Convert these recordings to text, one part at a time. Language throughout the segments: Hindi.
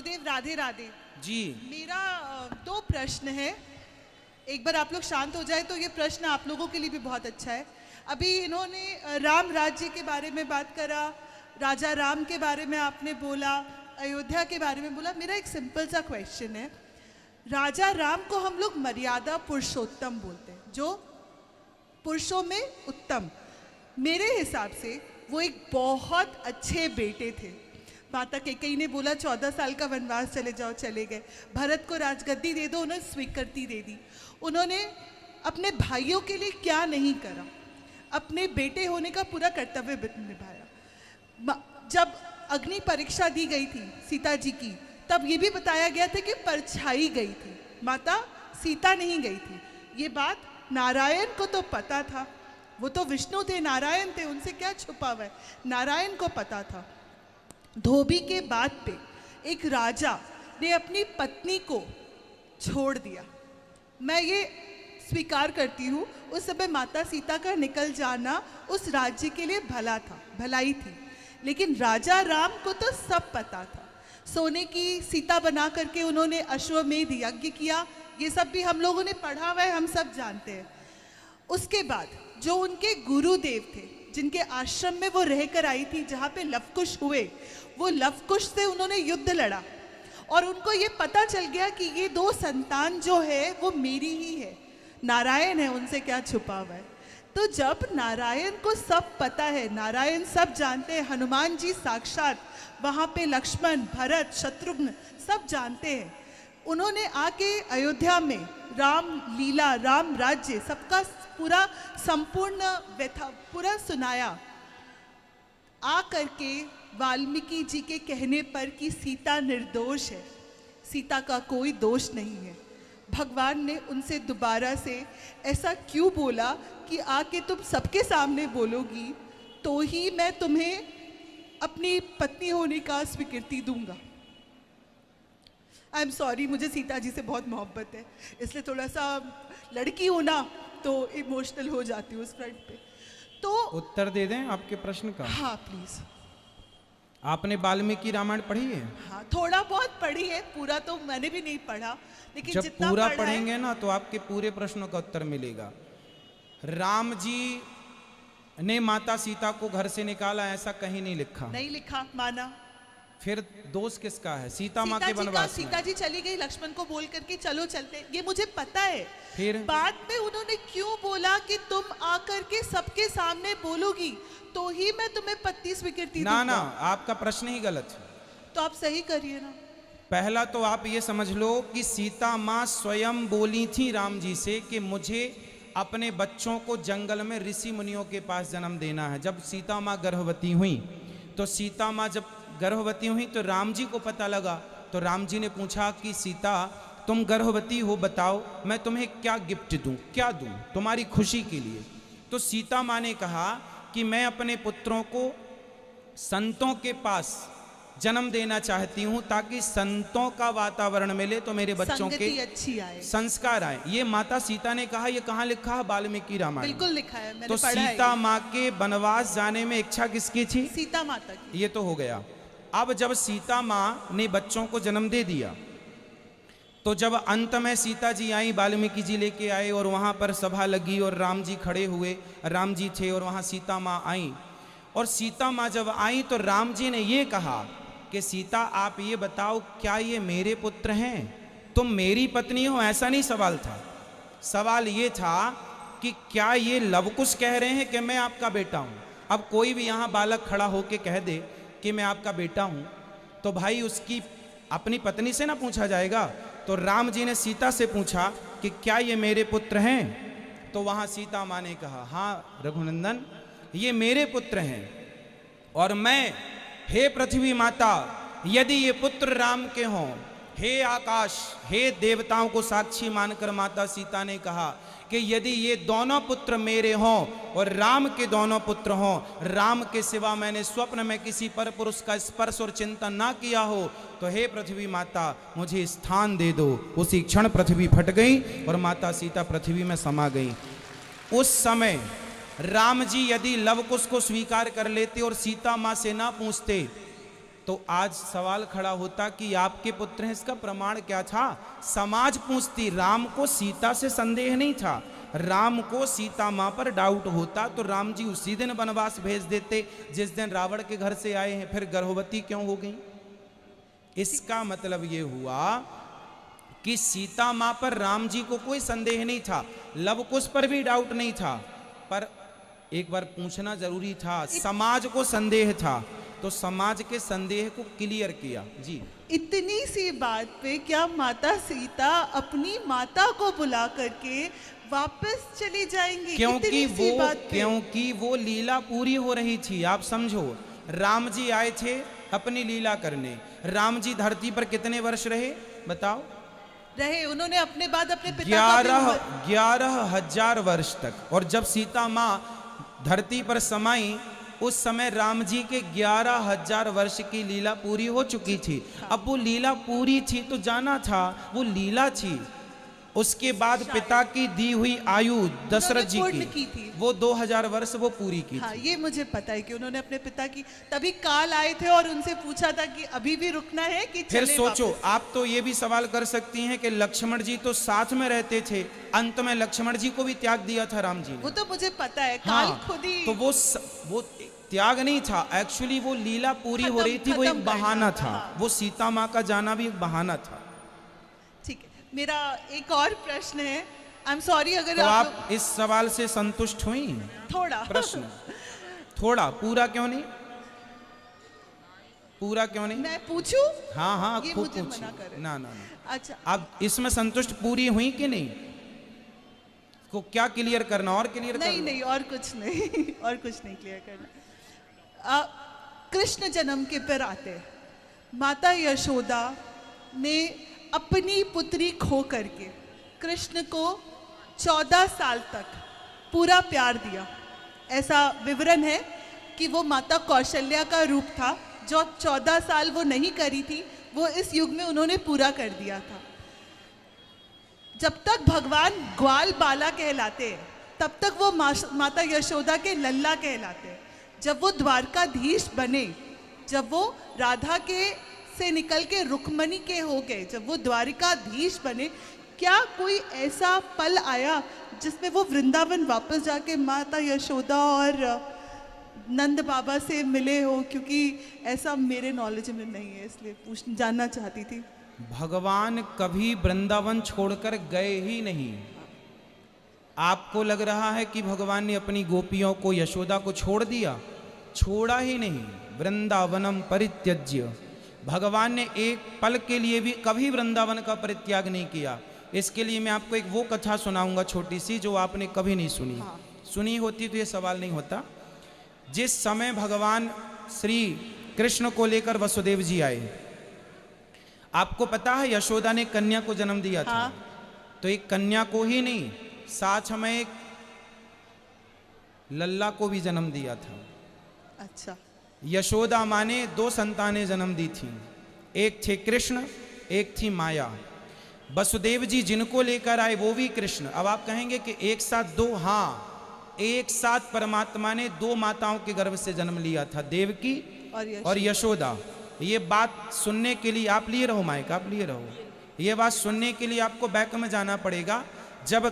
गुरुदेव राधे राधे जी। मेरा दो प्रश्न है। एक बार आप लोग शांत हो जाए तो ये प्रश्न आप लोगों के लिए भी बहुत अच्छा है। अभी इन्होंने राम राज्य के बारे में बात करा, राजा राम के बारे में आपने बोला, अयोध्या के बारे में बोला। मेरा एक सिंपल सा क्वेश्चन है, राजा राम को हम लोग मर्यादा पुरुषोत्तम बोलते हैं, जो पुरुषों में उत्तम। मेरे हिसाब से वो एक बहुत अच्छे बेटे थे। माता कैकेयी ने बोला 14 साल का वनवास चले जाओ, चले गए। भरत को राजगद्दी दे दो, उन्होंने स्वीकृति दे दी। उन्होंने अपने भाइयों के लिए क्या नहीं करा, अपने बेटे होने का पूरा कर्तव्य निभाया। जब अग्नि परीक्षा दी गई थी सीता जी की, तब ये भी बताया गया था कि परछाई गई थी, माता सीता नहीं गई थी। ये बात नारायण को तो पता था, वो तो विष्णु थे, नारायण थे, उनसे क्या छुपा हुआ है, नारायण को पता था। धोबी के बात पे एक राजा ने अपनी पत्नी को छोड़ दिया। मैं ये स्वीकार करती हूँ, उस समय माता सीता का निकल जाना उस राज्य के लिए भला था, भलाई थी। लेकिन राजा राम को तो सब पता था। सोने की सीता बना करके उन्होंने अश्वमेध यज्ञ किया, ये सब भी हम लोगों ने पढ़ा हुआ है, हम सब जानते हैं। उसके बाद जो उनके गुरुदेव थे, जिनके आश्रम में वो रहकर आई थी, जहाँ पे लवकुश हुए, वो लवकुश से उन्होंने युद्ध लड़ा और उनको ये पता चल गया कि ये दो संतान जो है वो मेरी ही है, नारायण है, उनसे क्या छुपा हुआ है। तो जब नारायण को सब पता है, नारायण सब जानते हैं, हनुमान जी साक्षात वहाँ पे, लक्ष्मण, भरत, शत्रुघ्न सब जानते हैं। उन्होंने आके अयोध्या में राम लीला, राम राज्य, सबका पूरा संपूर्ण व्यथा पूरा सुनाया। आ करके वाल्मीकि जी के कहने पर कि सीता निर्दोष है, सीता का कोई दोष नहीं है, भगवान ने उनसे दोबारा से ऐसा क्यों बोला कि आके तुम सबके सामने बोलोगी तो ही मैं तुम्हें अपनी पत्नी होने का स्वीकृति दूंगा। आई एम सॉरी, मुझे सीता जी से बहुत मोहब्बत है, इसलिए थोड़ा सा लड़की हूँ ना तो इमोशनल हो जाती हूँ उस फ्रंट पे। तो उत्तर दे दें आपके प्रश्न का? हाँ प्लीज। आपने वाल्मीकि रामायण पढ़ी है? हाँ थोड़ा बहुत पढ़ी है, पूरा तो मैंने भी नहीं पढ़ा, लेकिन जब जितना पूरा पढ़ा पढ़ेंगे ना तो आपके पूरे प्रश्नों का उत्तर मिलेगा। राम जी ने माता सीता को घर से निकाला, ऐसा कहीं नहीं लिखा। नहीं लिखा, माना। फिर दोष किसका है? सीता माँ के सीता जी का, वनवास में। सीता जी चली गई लक्ष्मण को बोल करके चलो चलते, ये मुझे पता है। फिर बाद में उन्होंने क्यों बोला कि तुम आकर के सबके सामने बोलोगी तो ही मैं तुम्हें पत्नी स्वीकृति ना दूंगा। आपका प्रश्न ही गलत है। तो आप सही करिए ना। पहला तो आप ये समझ लो कि सीता माँ स्वयं बोली थी राम जी से कि मुझे अपने बच्चों को जंगल में ऋषि मुनियों के पास जन्म देना है। जब सीता माँ गर्भवती हुई तो सीता माँ जब गर्भवती हुई तो राम जी को पता लगा, तो राम जी ने पूछा कि सीता तुम गर्भवती हो, बताओ मैं तुम्हें क्या गिफ्ट दूं, क्या दूं तुम्हारी खुशी के लिए। तो सीता माँ ने कहा कि मैं अपने पुत्रों को संतों के पास जन्म देना चाहती हूँ ताकि संतों का वातावरण मिले तो मेरे बच्चों के अच्छी आए, संस्कार आए। ये माता सीता ने कहा। ये कहाँ लिखा है? वाल्मीकि रामायण। बिल्कुल लिखा है, मैंने तो पढ़ा है। सीता माँ के वनवास जाने में इच्छा किसकी थी? सीता माता की। ये तो हो गया। अब जब सीता माँ ने बच्चों को जन्म दे दिया तो जब अंत में सीता जी आई, वाल्मीकि जी लेके आए और वहाँ पर सभा लगी और राम जी खड़े हुए, राम जी थे और वहाँ सीता माँ आई। और सीता माँ जब आई तो राम जी ने ये कहा कि सीता आप ये बताओ क्या ये मेरे पुत्र हैं, तुम मेरी पत्नी हो? ऐसा नहीं सवाल था। सवाल ये था कि क्या ये लवकुश कह रहे हैं कि मैं आपका बेटा हूँ? अब कोई भी यहाँ बालक खड़ा होके कह दे कि मैं आपका बेटा हूँ तो भाई उसकी अपनी पत्नी से ना पूछा जाएगा। तो राम जी ने सीता से पूछा कि क्या ये मेरे पुत्र हैं? तो वहाँ सीता माँ ने कहा हाँ रघुनंदन ये मेरे पुत्र हैं, और मैं, हे पृथ्वी माता, यदि ये पुत्र राम के हों, हे आकाश, हे देवताओं को साक्षी मानकर माता सीता ने कहा कि यदि ये दोनों पुत्र मेरे हों और राम के दोनों पुत्र हों, राम के सिवा मैंने स्वप्न में किसी पर पुरुष का स्पर्श और चिंतन ना किया हो, तो हे पृथ्वी माता मुझे स्थान दे दो। उसी क्षण पृथ्वी फट गई और माता सीता पृथ्वी में समा गई। उस समय राम जी यदि लवकुश को स्वीकार कर लेते और सीता माँ से ना पूछते तो आज सवाल खड़ा होता कि आपके पुत्र हैं, इसका प्रमाण क्या था? समाज पूछती, राम को सीता से संदेह नहीं था, राम को सीता मां पर डाउट होता तो राम जी उसी दिन वनवास भेज देते जिस दिन रावण के घर से आए हैं, फिर गर्भवती क्यों हो गई? इसका मतलब ये हुआ कि सीता मां पर राम जी को कोई संदेह नहीं था, लव कुश पर भी डाउट नहीं था, पर एक बार पूछना जरूरी था। समाज को संदेह था तो समाज के संदेह को क्लियर किया। जी, इतनी सी बात पे क्या माता सीता अपनी माता को बुला करके वापस चली जाएंगी? क्योंकि वो लीला पूरी हो रही थी। आप समझो, राम जी आए थे अपनी लीला करने। राम जी धरती पर कितने वर्ष रहे बताओ? रहे उन्होंने अपने बाद अपने पिता 11,000 वर्ष तक। और जब सीता माँ धरती पर समाई उस समय राम जी के 11,000 वर्ष की लीला पूरी हो चुकी थी। अब वो लीला पूरी थी तो जाना था, वो लीला थी। उसके बाद पिता की दी हुई आयु दशरथ जी की थी, वो 2,000 वर्ष वो पूरी की हाँ, थी। ये मुझे पता है कि उन्होंने अपने पिता की, तभी काल आए थे और उनसे पूछा था कि अभी भी रुकना है कि फिर चले सोचो, वापस? आप तो ये भी सवाल कर सकती हैं कि लक्ष्मण जी तो साथ में रहते थे, अंत में लक्ष्मण जी को भी त्याग दिया था राम जी ने। वो तो मुझे पता है, हाँ, काल खुद ही। तो वो त्याग नहीं था, एक्चुअली वो लीला पूरी हो रही थी, वो एक बहाना था। हाँ। वो सीता माँ का जाना भी एक बहाना था। ठीक है, मेरा एक और प्रश्न है। आई एम सॉरी अगर तो आप इस सवाल से संतुष्ट हुई? थोड़ा प्रश्न थोड़ा, पूरा क्यों नहीं? पूरा क्यों नहीं? मैं पूछूं? हाँ हाँ, ये खूब मुझे पूछिए। मना कर रहे हैं। ना ना ना, अच्छा, अब इसमें संतुष्ट पूरी हुई कि नहीं? को क्या क्लियर करना? और क्लियर नहीं करना? नहीं, और कुछ नहीं और कुछ नहीं क्लियर करना। कृष्ण जन्म के पर आते, माता यशोदा ने अपनी पुत्री खो करके कृष्ण को 14 साल तक पूरा प्यार दिया। ऐसा विवरण है कि वो माता कौशल्या का रूप था, जो 14 साल वो नहीं करी थी, वो इस युग में उन्होंने पूरा कर दिया था। जब तक भगवान ग्वाल बाला कहलाते हैं, तब तक वो माता यशोदा के लल्ला कहलाते हैं। जब वो द्वारकाधीश बने, जब वो राधा के से निकल के रुक्मणी के हो गए, जब वो द्वारिकाधीश बने, क्या कोई ऐसा पल आया जिसमें वो वृंदावन वापस जाके माता यशोदा और नंद बाबा से मिले हो? क्योंकि ऐसा मेरे नॉलेज में नहीं है, इसलिए जानना चाहती थी। भगवान कभी वृंदावन छोड़कर गए ही नहीं। आपको लग रहा है कि भगवान ने अपनी गोपियों को, यशोदा को छोड़ दिया? छोड़ा ही नहीं। वृंदावनम परित्यज्य, भगवान ने एक पल के लिए भी कभी वृंदावन का परित्याग नहीं किया। इसके लिए मैं आपको एक वो कथा सुनाऊंगा छोटी सी, जो आपने कभी नहीं सुनी। हाँ। सुनी होती तो ये सवाल नहीं होता। जिस समय भगवान श्री कृष्ण को लेकर वसुदेव जी आए, आपको पता है यशोदा ने कन्या को जन्म दिया था। हाँ। तो एक कन्या को ही नहीं, साथ में एक लल्ला को भी जन्म दिया था। अच्छा, यशोदा माँ ने 2 संतानें जन्म दी थी, एक थे कृष्ण, एक थी माया। वसुदेव जी जिनको लेकर आए वो भी कृष्ण। अब आप कहेंगे कि एक साथ 2, हाँ, एक साथ परमात्मा ने 2 माताओं के गर्भ से जन्म लिया था, देवकी और यशोदा। ये बात सुनने के लिए आप लिए रहो माइक, आप लिए रहो। ये बात सुनने के लिए आपको बैक में जाना पड़ेगा। जब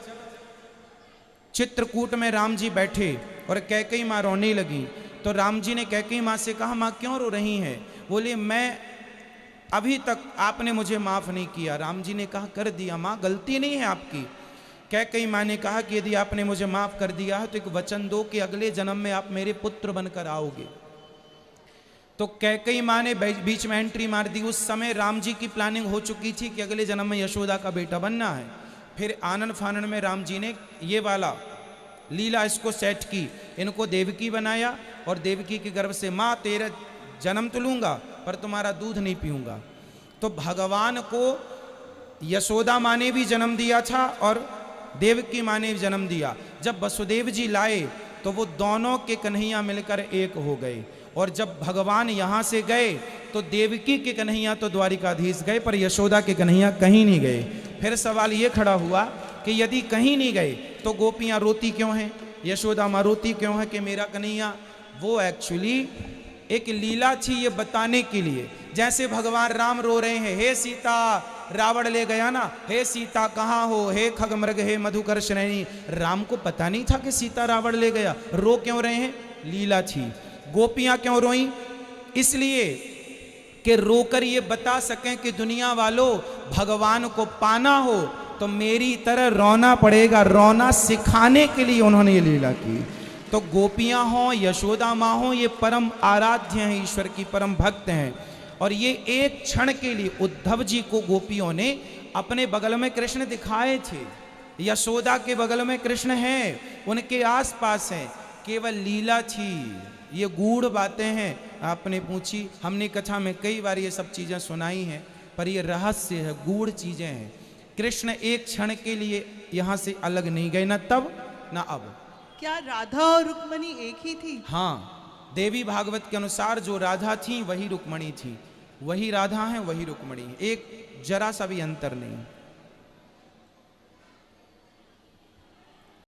चित्रकूट में राम जी बैठे और कैकेयी माँ रोने लगी, तो राम जी ने कैकेयी माँ से कहा, माँ क्यों रो रही हैं? बोले, मैं अभी तक आपने मुझे माफ नहीं किया। राम जी ने कहा, कर दिया माँ, गलती नहीं है आपकी। कैकेयी माँ ने कहा कि यदि आपने मुझे माफ कर दिया है तो एक वचन दो कि अगले जन्म में आप मेरे पुत्र बनकर आओगे। तो कैकेयी माँ ने बीच में एंट्री मार दी। उस समय राम जी की प्लानिंग हो चुकी थी कि अगले जन्म में यशोदा का बेटा बनना है। फिर आनन फानन में राम जी ने ये वाला लीला इसको सेट की, इनको देवकी बनाया और देवकी के गर्भ से, माँ तेरा जन्म तो लूंगा पर तुम्हारा दूध नहीं पीऊंगा। तो भगवान को यशोदा माँ ने भी जन्म दिया था और देवकी माँ ने भी जन्म दिया। जब वसुदेव जी लाए तो वो दोनों के कन्हैया मिलकर एक हो गए। और जब भगवान यहाँ से गए तो देवकी के कन्हैया तो द्वारिकाधीश गए, पर यशोदा के कन्हैया कहीं नहीं गए। फिर सवाल ये खड़ा हुआ कि यदि कहीं नहीं गए तो गोपियाँ रोती क्यों हैं, यशोदा माँ रोती क्यों है कि मेरा कन्हैया? वो एक्चुअली एक लीला थी ये बताने के लिए। जैसे भगवान राम रो रहे हैं, हे सीता रावण ले गया ना, हे सीता कहाँ हो, हे खगमृग हे मधुकर श्रेणी। राम को पता नहीं था कि सीता रावण ले गया। रो क्यों रहे हैं? लीला थी। गोपियां क्यों रोई? इसलिए कि रोकर ये बता सकें कि दुनिया वालों, भगवान को पाना हो तो मेरी तरह रोना पड़ेगा। रोना सिखाने के लिए उन्होंने ये लीला की। तो गोपियां हों, यशोदा माँ हों, ये परम आराध्य हैं, ईश्वर की परम भक्त हैं। और ये एक क्षण के लिए उद्धव जी को गोपियों ने अपने बगल में कृष्ण दिखाए थे। यशोदा के बगल में कृष्ण हैं, उनके आसपास हैं। केवल लीला थी, ये गूढ़ बातें हैं। आपने पूछी, हमने कथा में कई बार ये सब चीज़ें सुनाई हैं, पर ये रहस्य है, गूढ़ चीज़ें हैं। कृष्ण एक क्षण के लिए यहाँ से अलग नहीं गए, ना तब ना अब। क्या राधा और रुक्मणी एक ही थी? हाँ, देवी भागवत के अनुसार जो राधा थी वही रुक्मणी थी, वही राधा है वही रुक्मणी है, एक जरा सा भी अंतर नहीं।